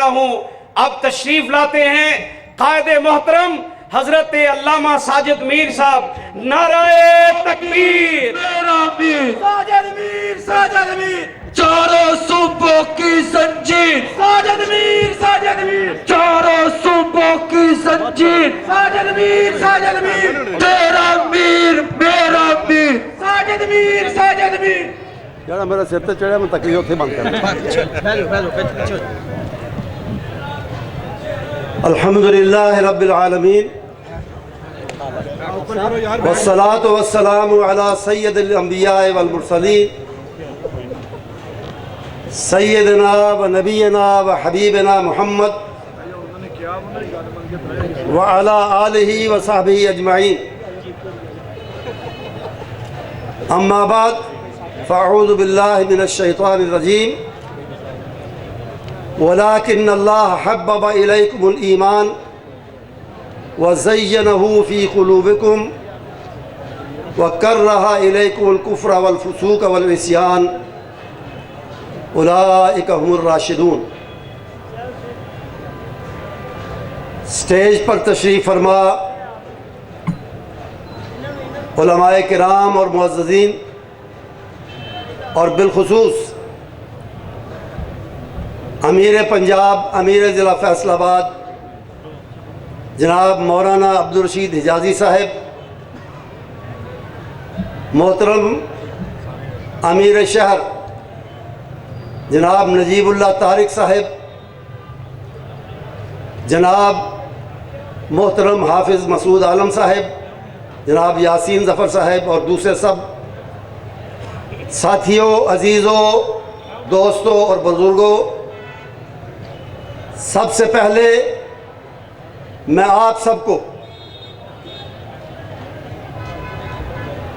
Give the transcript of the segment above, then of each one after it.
ہوں اب تشریف لاتے ہیں قائد محترم حضرت علامہ ساجد میر صاحب. نعرہ تکبیر. ساجد میر، ساجد میر، چاروں صوبوں کی زنجیر، ساجد میر، ساجد میر، چاروں صوبوں کی زنجیر، ساجد میر، ساجد میر، تیرا میر میرا میر. ساجد میر، ساجد میر. یار میرا سر تے چڑھیا میں تکلیف اتنے بند کر. الحمدللہ رب العالمین والصلاة والسلام علی سید الانبیاء والمرسلین سیدنا و نبینا و حبیبنا محمد وعلی آلہ و صحبہ اجمعین. اما بعد فاعوذ باللہ من الشیطان الرجیم. ولكن الله حبب إليكم الإيمان وزينه في قلوبكم وكره إليكم الكفر والفسوق والعصيان أولئك هم الراشدون. سٹیج پر تشریف فرما علماء کرام اور معززین اور بالخصوص امیر پنجاب امیر ضلع فیصل آباد جناب مولانا عبدالرشید حجازی صاحب، محترم امیر شہر جناب نجیب اللہ طارق صاحب، جناب محترم حافظ مسعود عالم صاحب، جناب یاسین ظفر صاحب اور دوسرے سب ساتھیوں، عزیزوں، دوستوں اور بزرگوں، سب سے پہلے میں آپ سب کو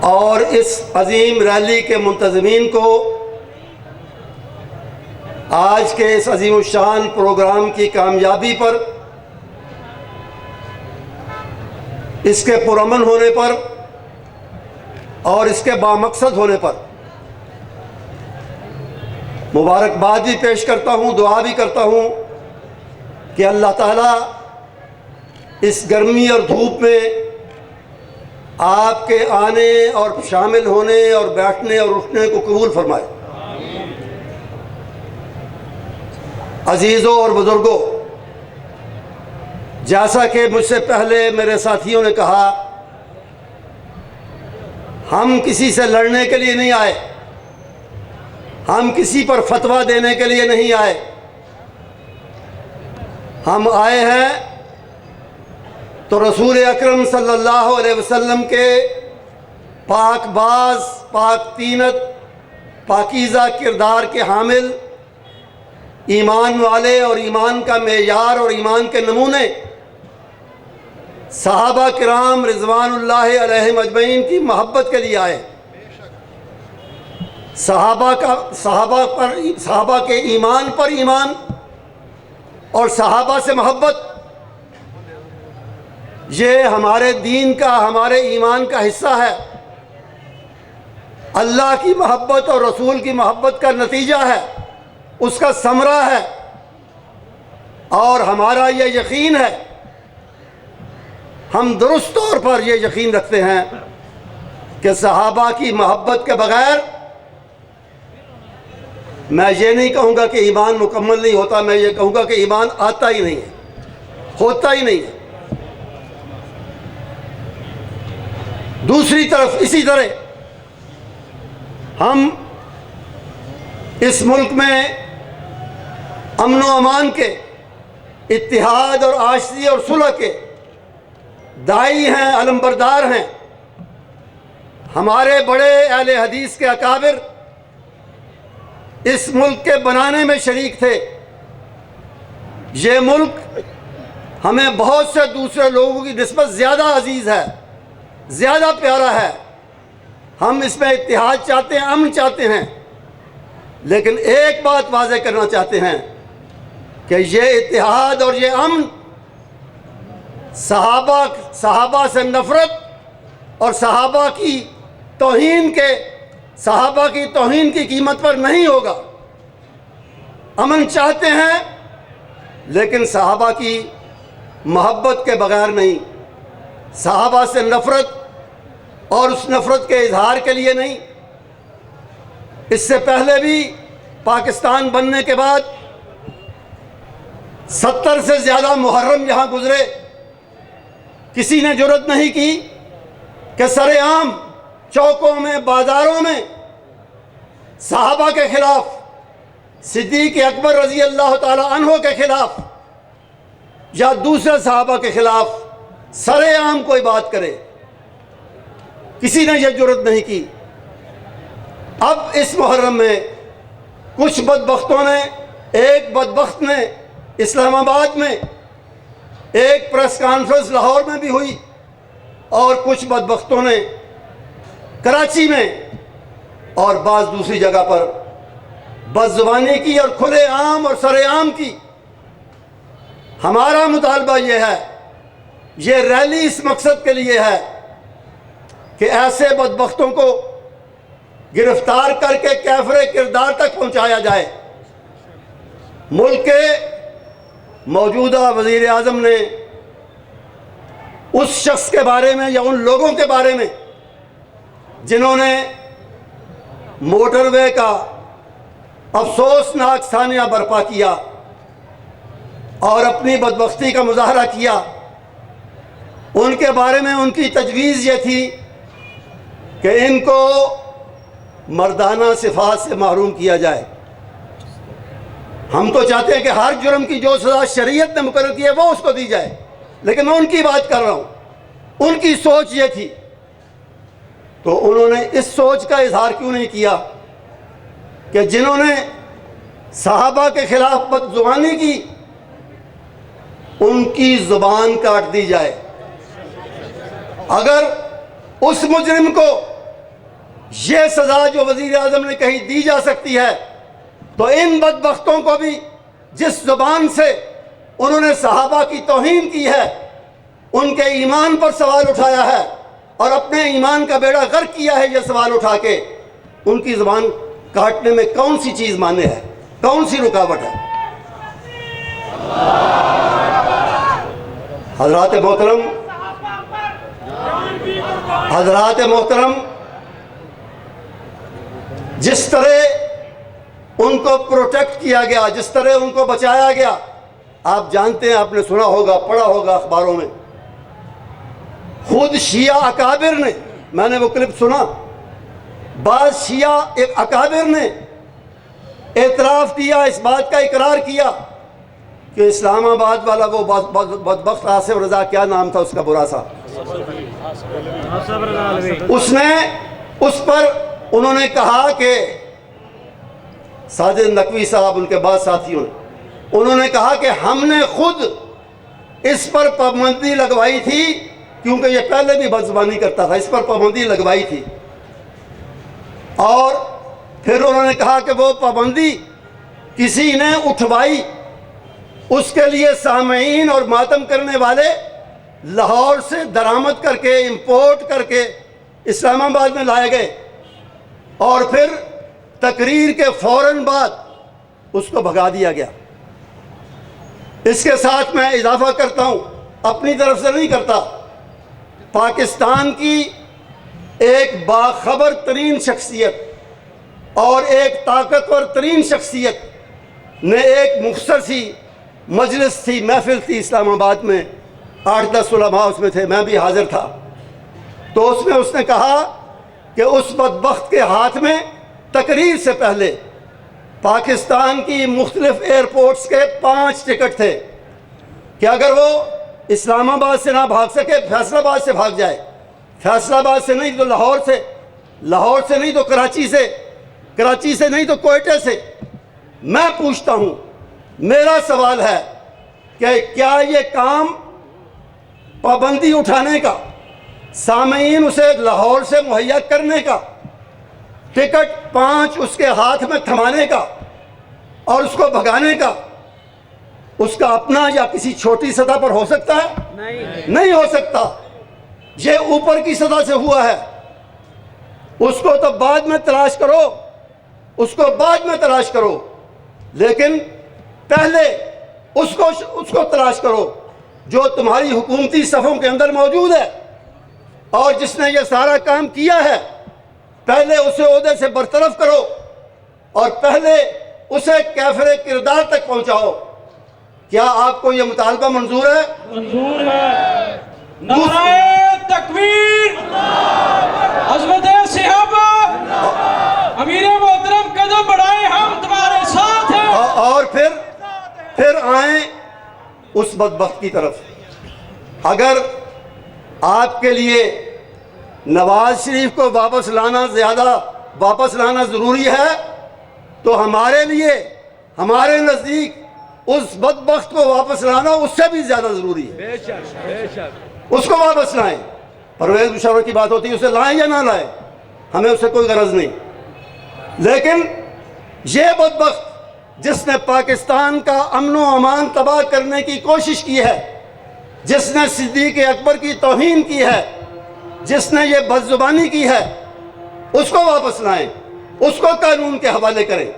اور اس عظیم ریلی کے منتظمین کو آج کے اس عظیم الشان پروگرام کی کامیابی پر، اس کے پرامن ہونے پر اور اس کے بامقصد ہونے پر مبارکباد بھی پیش کرتا ہوں، دعا بھی کرتا ہوں کہ اللہ تعالیٰ اس گرمی اور دھوپ میں آپ کے آنے اور شامل ہونے اور بیٹھنے اور اٹھنے کو قبول فرمائے. عزیزوں اور بزرگوں، جیسا کہ مجھ سے پہلے میرے ساتھیوں نے کہا، ہم کسی سے لڑنے کے لیے نہیں آئے، ہم کسی پر فتویٰ دینے کے لیے نہیں آئے. ہم آئے ہیں تو رسول اکرم صلی اللہ علیہ وسلم کے پاک باز، پاک طینت، پاکیزہ کردار کے حامل، ایمان والے اور ایمان کا معیار اور ایمان کے نمونے صحابہ کرام رضوان اللہ علیہم اجمعین کی محبت کے لیے آئے. صحابہ کے ایمان پر ایمان اور صحابہ سے محبت، یہ ہمارے دین کا، ہمارے ایمان کا حصہ ہے. اللہ کی محبت اور رسول کی محبت کا نتیجہ ہے، اس کا ثمرہ ہے. اور ہمارا یہ یقین ہے، ہم درست طور پر یہ یقین رکھتے ہیں کہ صحابہ کی محبت کے بغیر میں یہ نہیں کہوں گا کہ ایمان مکمل نہیں ہوتا، میں یہ کہوں گا کہ ایمان آتا ہی نہیں ہے، ہوتا ہی نہیں ہے. دوسری طرف اسی طرح ہم اس ملک میں امن و امان کے، اتحاد اور آشتی اور صلح کے داعی ہیں، علمبردار ہیں. ہمارے بڑے اہل حدیث کے اکابر اس ملک کے بنانے میں شریک تھے. یہ ملک ہمیں بہت سے دوسرے لوگوں کی نسبت زیادہ عزیز ہے، زیادہ پیارا ہے. ہم اس میں اتحاد چاہتے ہیں، امن چاہتے ہیں. لیکن ایک بات واضح کرنا چاہتے ہیں کہ یہ اتحاد اور یہ امن صحابہ سے نفرت اور صحابہ کی توہین کی قیمت پر نہیں ہوگا. امن چاہتے ہیں لیکن صحابہ کی محبت کے بغیر نہیں، صحابہ سے نفرت اور اس نفرت کے اظہار کے لیے نہیں۔ اس سے پہلے بھی پاکستان بننے کے بعد 70 سے زیادہ محرم یہاں گزرے، کسی نے جرأت نہیں کی کہ سر عام چوکوں میں، بازاروں میں صحابہ کے خلاف، صدیق اکبر رضی اللہ تعالی عنہ کے خلاف یا دوسرے صحابہ کے خلاف سر عام کوئی بات کرے، کسی نے یہ جرأت نہیں کی۔ اب اس محرم میں کچھ بدبختوں نے، ایک بدبخت نے اسلام آباد میں ایک پریس کانفرنس لاہور میں بھی ہوئی، اور کچھ بدبختوں نے کراچی میں اور بعض دوسری جگہ پر بد زبانی کی اور کھلے عام اور سر عام کی۔ ہمارا مطالبہ یہ ہے، یہ ریلی اس مقصد کے لیے ہے کہ ایسے بدبختوں کو گرفتار کر کے کیفر کردار تک پہنچایا جائے۔ ملک کے موجودہ وزیر اعظم نے اس شخص کے بارے میں یا ان لوگوں کے بارے میں جنہوں نے موٹر وے کا افسوسناک سانحہ برپا کیا اور اپنی بدبختی کا مظاہرہ کیا، ان کے بارے میں ان کی تجویز یہ تھی کہ ان کو مردانہ صفات سے محروم کیا جائے۔ ہم تو چاہتے ہیں کہ ہر جرم کی جو سزا شریعت نے مقرر کی ہے وہ اس کو دی جائے، لیکن میں ان کی بات کر رہا ہوں، ان کی سوچ یہ تھی۔ تو انہوں نے اس سوچ کا اظہار کیوں نہیں کیا کہ جنہوں نے صحابہ کے خلاف بدزبانی کی ان کی زبان کاٹ دی جائے۔ اگر اس مجرم کو یہ سزا جو وزیر اعظم نے کہی دی جا سکتی ہے، تو ان بدبختوں کو بھی جس زبان سے انہوں نے صحابہ کی توہین کی ہے، ان کے ایمان پر سوال اٹھایا ہے اور اپنے ایمان کا بیڑا غرق کیا ہے یہ سوال اٹھا کے، ان کی زبان کاٹنے میں کون سی چیز مانے ہے، کون سی رکاوٹ ہے؟ حضرات محترم، جس طرح ان کو پروٹیکٹ کیا گیا، جس طرح ان کو بچایا گیا، آپ جانتے ہیں، آپ نے سنا ہوگا، پڑھا ہوگا اخباروں میں، خود شیعہ اکابر نے، میں نے وہ کلپ سنا، بعض شیعہ اکابر نے اعتراف کیا، اس بات کا اقرار کیا کہ اسلام آباد والا وہ بدبخت آصف رضا، کیا نام تھا اس کا برا سا، اس پر انہوں نے کہا کہ ساجد نقوی صاحب، ان کے بعد ساتھیوں نے، انہوں نے کہا کہ ہم نے خود اس پر پابندی لگوائی تھی، کیونکہ یہ پہلے بھی بدزبانی کرتا تھا، اس پر پابندی لگوائی تھی۔ اور پھر انہوں نے کہا کہ وہ پابندی کسی نے اٹھوائی، اس کے لیے سامعین اور ماتم کرنے والے لاہور سے درآمد کر کے، امپورٹ کر کے اسلام آباد میں لائے گئے، اور پھر تقریر کے فوراً بعد اس کو بھگا دیا گیا۔ اس کے ساتھ میں اضافہ کرتا ہوں، اپنی طرف سے نہیں کرتا، پاکستان کی ایک باخبر ترین شخصیت اور ایک طاقتور ترین شخصیت نے ایک مختصر سی مجلس تھی، محفل تھی اسلام آباد میں، 8-10 علماء اس میں تھے، میں بھی حاضر تھا، تو اس میں اس نے کہا کہ اس بدبخت کے ہاتھ میں تقریر سے پہلے پاکستان کی مختلف ایئرپورٹس کے 5 ٹکٹ تھے کہ اگر وہ اسلام آباد سے نہ بھاگ سکے، فیصل آباد سے بھاگ جائے، فیصل آباد سے نہیں تو لاہور سے، لاہور سے نہیں تو کراچی سے، کراچی سے نہیں تو کوئٹہ سے۔ میں پوچھتا ہوں، میرا سوال ہے کہ کیا یہ کام پابندی اٹھانے کا، سامعین اسے لاہور سے مہیا کرنے کا، ٹکٹ 5 اس کے ہاتھ میں تھمانے کا اور اس کو بھگانے کا، اس کا اپنا یا کسی چھوٹی سطح پر ہو سکتا ہے؟ نہیں ہو سکتا۔ یہ اوپر کی سطح سے ہوا ہے، اس کو تو بعد میں تلاش کرو، اس کو بعد میں تلاش کرو، لیکن پہلے اس کو تلاش کرو جو تمہاری حکومتی صفوں کے اندر موجود ہے، اور جس نے یہ سارا کام کیا ہے پہلے اسے عہدے سے برطرف کرو اور پہلے اسے کیفر کردار تک پہنچاؤ۔ کیا آپ کو یہ مطالبہ منظور ہے؟ منظور ہے۔ نعرہ تکبیر، عظمت صحابہ، امیر محترم قدم بڑھائیں، ہم تمہارے ساتھ ہیں۔ اور پھر آئیں اس بدبخت کی طرف۔ اگر آپ کے لیے نواز شریف کو واپس لانا ضروری ہے تو ہمارے لیے، ہمارے نزدیک اس بدبخت کو واپس لانا اس سے بھی زیادہ ضروری ہے۔ اس کو واپس لائیں۔ پرویز مشرف کی بات ہوتی ہے، اسے لائیں یا نہ لائیں، ہمیں اس سے کوئی غرض نہیں، لیکن یہ بدبخت جس نے پاکستان کا امن و امان تباہ کرنے کی کوشش کی ہے، جس نے صدیق اکبر کی توہین کی ہے، جس نے یہ بدزبانی کی ہے، اس کو واپس لائیں، اس کو قانون کے حوالے کریں۔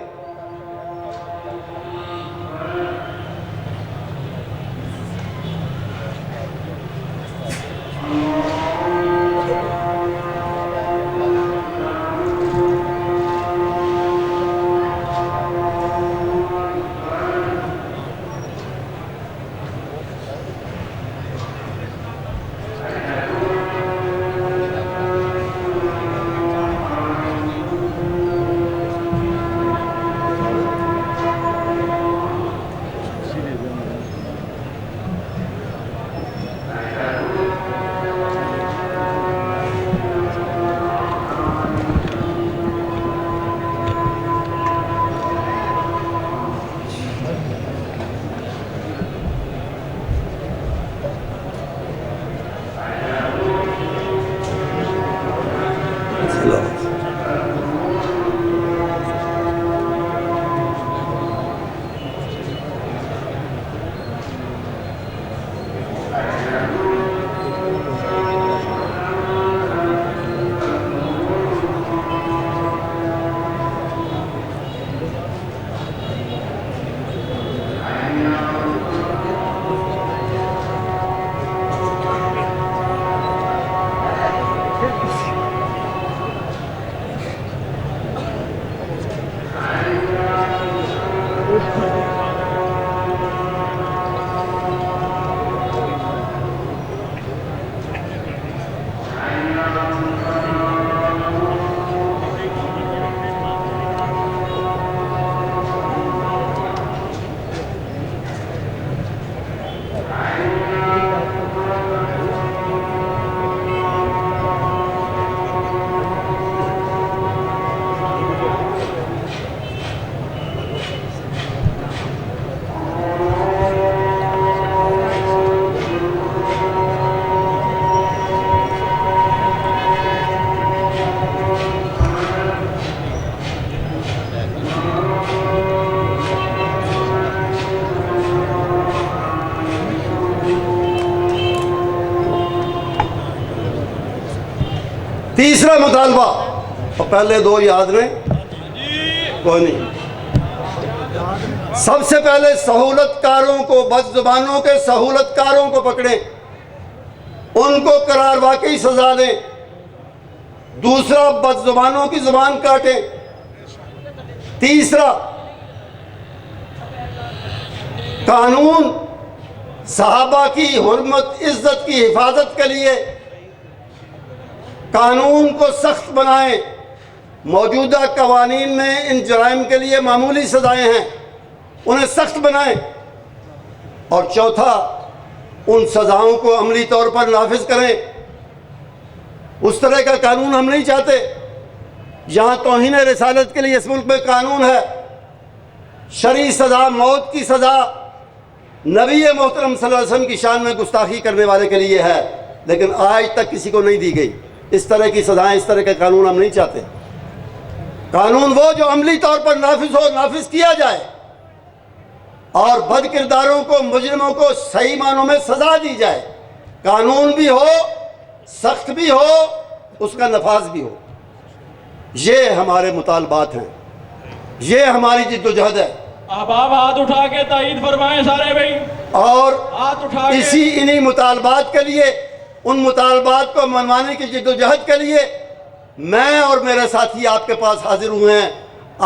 تیسرا مطالبہ، اور پہلے دو یاد رہیں، کوئی نہیں۔ سب سے پہلے سہولت کاروں کو، بد زبانوں کے سہولت کاروں کو پکڑیں، ان کو قرار واقعی سزا دیں۔ دوسرا، بد زبانوں کی زبان کاٹیں۔ تیسرا، قانون صحابہ کی حرمت عزت کی حفاظت کے لیے قانون کو سخت بنائیں۔ موجودہ قوانین میں ان جرائم کے لیے معمولی سزائیں ہیں، انہیں سخت بنائیں۔ اور چوتھا، ان سزاؤں کو عملی طور پر نافذ کریں۔ اس طرح کا قانون ہم نہیں چاہتے۔ یہاں توہین رسالت کے لیے اس ملک میں قانون ہے، شرعی سزا، موت کی سزا نبی محترم صلی اللہ علیہ وسلم کی شان میں گستاخی کرنے والے کے لیے ہے، لیکن آج تک کسی کو نہیں دی گئی۔ اس طرح کی سزائیں، اس طرح کا قانون ہم نہیں چاہتے۔ قانون وہ جو عملی طور پر نافذ ہو، نافذ کیا جائے، اور بد کرداروں کو، مجرموں کو صحیح معنوں میں سزا دی جائے۔ قانون بھی ہو، سخت بھی ہو، اس کا نفاذ بھی ہو۔ یہ ہمارے مطالبات ہیں، یہ ہماری جد و جہد ہے۔ احباب ہاتھ اٹھا کے تائید فرمائیں سارے بھائی، اور ہاتھ اٹھا کے. انہی مطالبات کے لیے، ان مطالبات کو منوانے کی جد و جہد کے لیے میں اور میرے ساتھی آپ کے پاس حاضر ہوئے ہیں.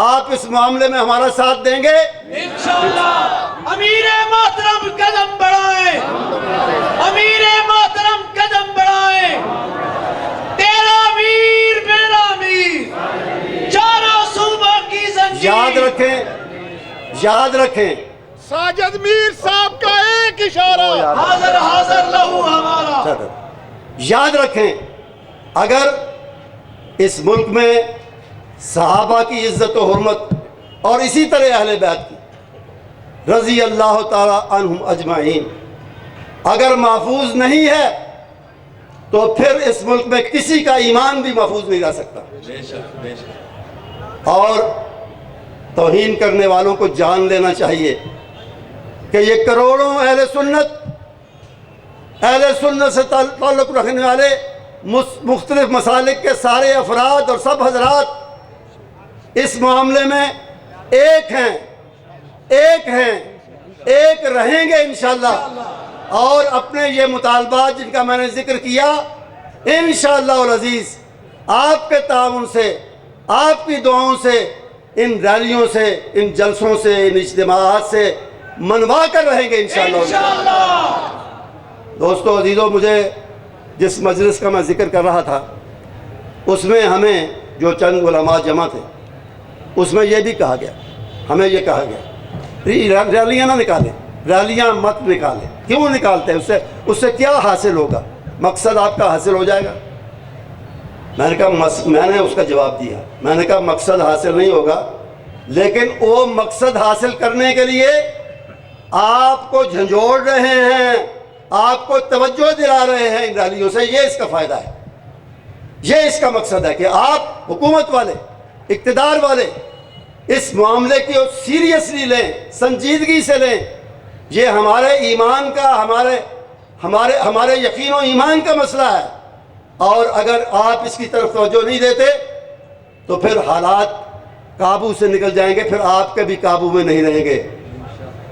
آپ اس معاملے میں ہمارا ساتھ دیں گے؟ انشاءاللہ. امیر محترم قدم بڑھائیں، امیر محترم قدم بڑھائیں. تیرا امیر میرا امیر، چاروں صوبوں کی زنجیر. یاد رکھیں ساجد میر صاحب کا ایک اشارہ. حاضر حاضر لہو ہمارا. یاد رکھیں، اگر اس ملک میں صحابہ کی عزت و حرمت اور اسی طرح اہل بیت کی رضی اللہ تعالی عنہم اجمعین اگر محفوظ نہیں ہے تو پھر اس ملک میں کسی کا ایمان بھی محفوظ نہیں رہ سکتا. اور توہین کرنے والوں کو جان لینا چاہیے کہ یہ کروڑوں اہل سنت سے تعلق رکھنے والے مختلف مسالک کے سارے افراد اور سب حضرات اس معاملے میں ایک رہیں گے انشاءاللہ. اور اپنے یہ مطالبات جن کا میں نے ذکر کیا انشاءاللہ العزیز آپ کے تعاون سے، آپ کی دعاؤں سے، ان ریلیوں سے، ان جلسوں سے، ان اجتماعات سے منوا کر رہیں گے انشاءاللہ. دوستو عزیزو، مجھے جس مجلس کا میں ذکر کر رہا تھا اس میں ہمیں جو چند علماء جمع تھے اس میں یہ بھی کہا گیا، ہمیں یہ کہا گیا ریلیاں نہ نکالیں، ریلیاں مت نکالیں. کیوں نکالتے ہیں؟ اس سے کیا حاصل ہوگا؟ مقصد آپ کا حاصل ہو جائے گا. میں نے کہا میں نے اس کا جواب دیا، میں نے کہا مقصد حاصل نہیں ہوگا، لیکن وہ مقصد حاصل کرنے کے لیے آپ کو جھنجھوڑ رہے ہیں، آپ کو توجہ دلا رہے ہیں ان ریلیوں سے. یہ اس کا فائدہ ہے، یہ اس کا مقصد ہے کہ آپ حکومت والے، اقتدار والے اس معاملے کی سیریسلی لیں، سنجیدگی سے لیں. یہ ہمارے ایمان کا، ہمارے یقین و ایمان کا مسئلہ ہے. اور اگر آپ اس کی طرف توجہ نہیں دیتے تو پھر حالات قابو سے نکل جائیں گے، پھر آپ کے بھی قابو میں نہیں رہیں گے.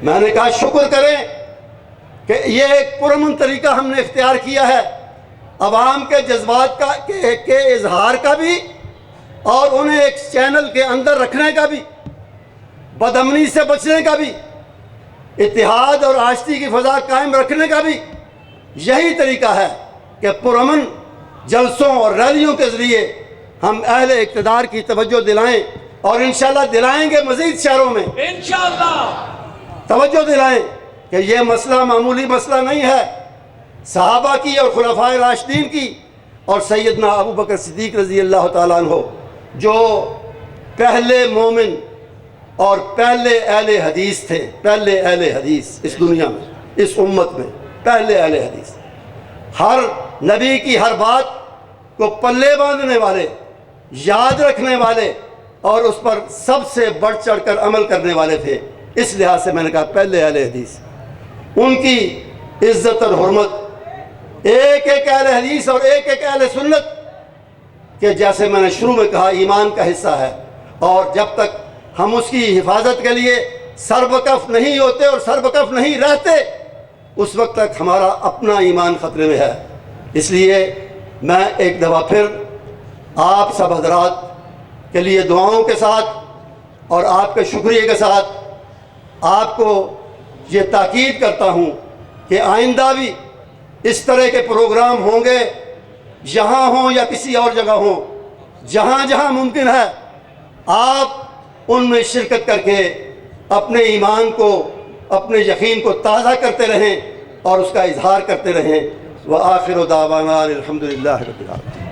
میں نے کہا شکر کریں کہ یہ ایک پرامن طریقہ ہم نے اختیار کیا ہے عوام کے جذبات کے اظہار کا بھی، اور انہیں ایک چینل کے اندر رکھنے کا بھی، بدامنی سے بچنے کا بھی، اتحاد اور آشتی کی فضا قائم رکھنے کا بھی. یہی طریقہ ہے کہ پرامن جلسوں اور ریلیوں کے ذریعے ہم اہل اقتدار کی توجہ دلائیں، اور انشاءاللہ دلائیں گے. مزید شہروں میں انشاءاللہ توجہ دلائیں کہ یہ مسئلہ معمولی مسئلہ نہیں ہے. صحابہ کی اور خلفائے راشدین کی اور سیدنا ابو بکر صدیق رضی اللہ تعالیٰ عنہ جو پہلے مومن اور پہلے اہل حدیث تھے، پہلے اہل حدیث اس دنیا میں، اس امت میں پہلے اہل حدیث، ہر نبی کی ہر بات کو پلے باندھنے والے، یاد رکھنے والے اور اس پر سب سے بڑھ چڑھ کر عمل کرنے والے تھے. اس لحاظ سے میں نے کہا پہلے اہل حدیث، ان کی عزت اور حرمت ایک ایک اہل حدیث اور ایک ایک اہل سنت کہ جیسے میں نے شروع میں کہا ایمان کا حصہ ہے. اور جب تک ہم اس کی حفاظت کے لیے سربکف نہیں ہوتے اور سربکف نہیں رہتے اس وقت تک ہمارا اپنا ایمان خطرے میں ہے. اس لیے میں ایک دفعہ پھر آپ سب حضرات کے لیے دعاؤں کے ساتھ اور آپ کے شکریہ کے ساتھ آپ کو یہ تاکید کرتا ہوں کہ آئندہ بھی اس طرح کے پروگرام ہوں گے، یہاں ہوں یا کسی اور جگہ ہوں، جہاں جہاں ممکن ہے آپ ان میں شرکت کر کے اپنے ایمان کو، اپنے یقین کو تازہ کرتے رہیں اور اس کا اظہار کرتے رہیں. وآخر دعوانا الحمدللہ رب العالمین.